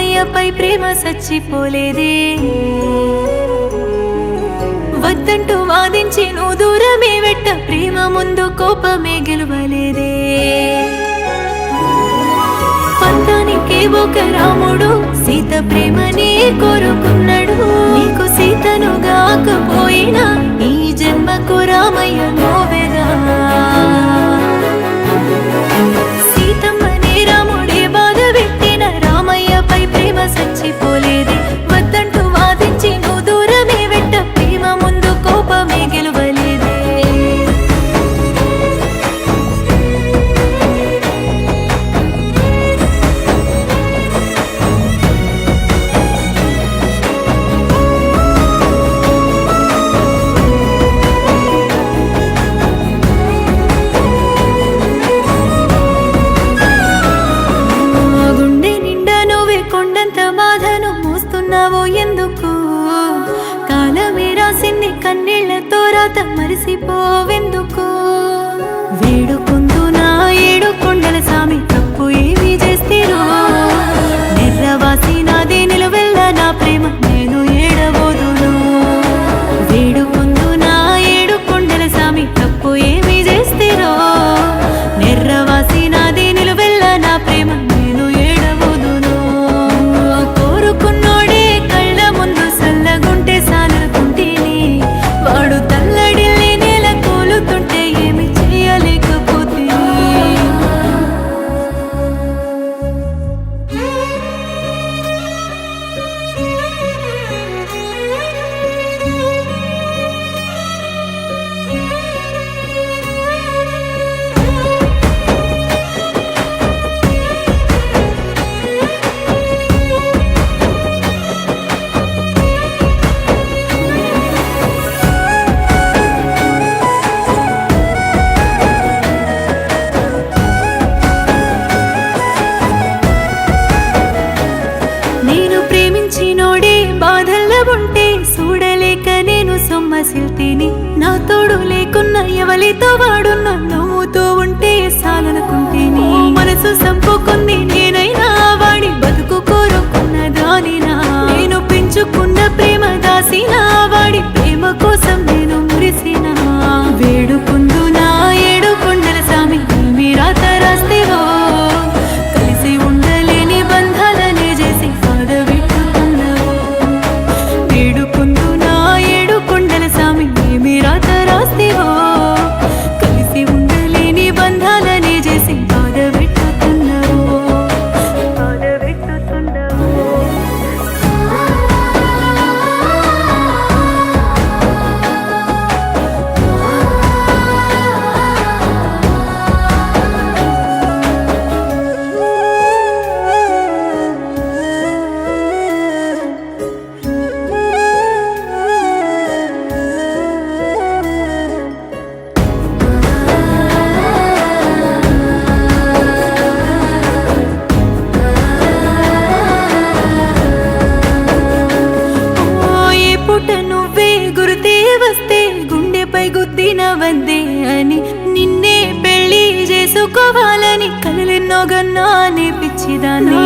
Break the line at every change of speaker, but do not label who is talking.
రామయ్యపై ప్రేమ సచ్చిపోలేదే వద్దంటూ వాదించి నువ్వు దూరమే వెట్ట ప్రేమ ముందు కోపమే గెలవలేదే పంతానికే ఒక రాముడు సీత ప్రేమనే కోరుకున్నాడు నీకు సీతను గాకపోయినా ఈ జన్మకు రామయ్య నోవెదా సీతమ్మనే రాముడే బాధ పెట్టిన రామయ్యపై ప్రేమ సచ్చిపోలేదే వద్దంటూ వాదించి నువ్వు దూరమే వెట్ట ప్రేమ ముందు కోపమే గెలవలేదే ఎందుకు కాలమే రాసింది కన్నీళ్లతో రాత మరిసిపోవెందుకు వేడుకుందు నా ఏడు కొండల సామి తప్పు ఏమి చేస్తేరో నిర్రవాసి నాదే నిలువెల్ల నా ప్రేమ నేను ఏడబోదును వేడుకుందు నా ఏడు కొండల సామి తప్పు ఏమి చేస్తేరో నిర్రవాసి నాదే నిలువెల్ల నా ప్రేమ నేను ఏడబోదును కోరుకున్నోడే సల్లగుంటే సాలకుంటేనే వాడు తల్లడిల్లి నేల కూలుతుంటే ఏమి చేయలేకపోతే నేను ప్రేమించినోడే బాధల్లో ఉంటే చూడలేక నేను సొమ్మసిల్తిని నా తోడు లేకున్న ఎవలితో వాడున్న నవ్వుతూ ఉంటే సాలనుకుంటేని మనసు సంపుకుంది నేనైనా వాడి బతుకు కోరుకున్న దానినా నేను పెంచుకున్న ప్రేమ దాసినా వాడి ప్రేమ కోసం నేను మురిసిన వేడుకుందు నా ఏడు కొండల సామి మీ రాత రాస్తేవో కలిసి ఉండలేని బంధాలనే చేసి వేడుకుందు నా ఏడు కొండల సామి మీ రాత రాస్తేవో కలిసి ఉండలేని బంధాలనే చేసి బాధ పెట్టుతున్నావు నువ్వే గుర్తే వస్తే గుండెపై గుద్దిన వందే అని నిన్నే పెళ్లి చేసుకోవాలని కలలెన్నో గన్నా పిచ్చిదాన్ని